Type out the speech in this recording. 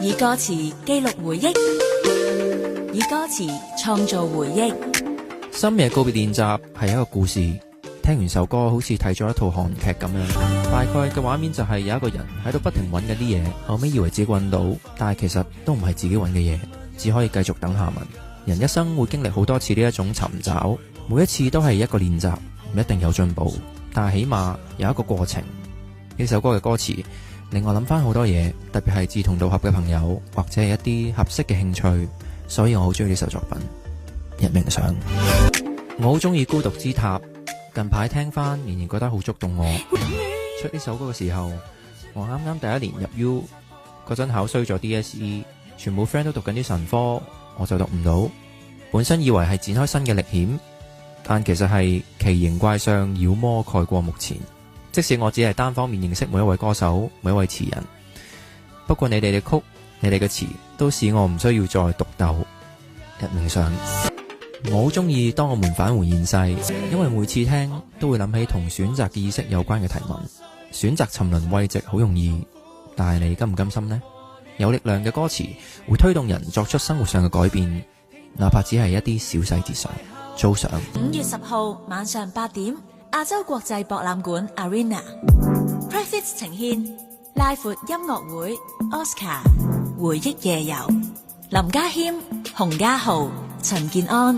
以歌詞記錄回憶，以歌詞創造回憶。深夜告別練習係一個故事，聽完首歌好似睇咗一套韓劇咁樣。大概嘅畫面就係有一個人喺度不停揾緊啲嘢，後尾以為自己揾到，但係其實都唔係自己揾嘅嘢，只可以繼續等下文。人一生會經歷好多次呢一種尋找，每一次都係一個練習，唔一定有進步，但係起碼有一個過程。呢首歌嘅歌詞令我諗翻好多嘢，特別係志同道合嘅朋友，或者係一啲合適嘅興趣，所以我好中意呢首作品。日冥想，我好中意孤獨之塔，近排聽翻仍然覺得好觸動我。出呢首歌嘅時候，我啱啱第一年入 U 嗰陣考衰咗 DSE， 全部 friend 都讀緊啲神科，我就讀唔到。本身以為係展開新嘅歷險，但其實係奇形怪相妖魔蓋過目前。即使我只係單方面認識每一位歌手、每一位詞人，不過你哋嘅曲、你哋嘅詞都使我唔需要再獨鬥。日冥想，我好中意當我們返回現世，因為每次聽都會諗起同選擇嘅意識有關嘅題目。選擇沉淪慰藉好容易，但係你甘唔甘心呢？有力量嘅歌詞會推動人作出生活上嘅改變，哪怕只係一啲小細節上。早上5月10號晚上8點，亞洲國際博覽館 Arena Prefix 呈獻拉闊音樂會 Oscar 回憶夜遊，林家謙、洪家豪、陳健安。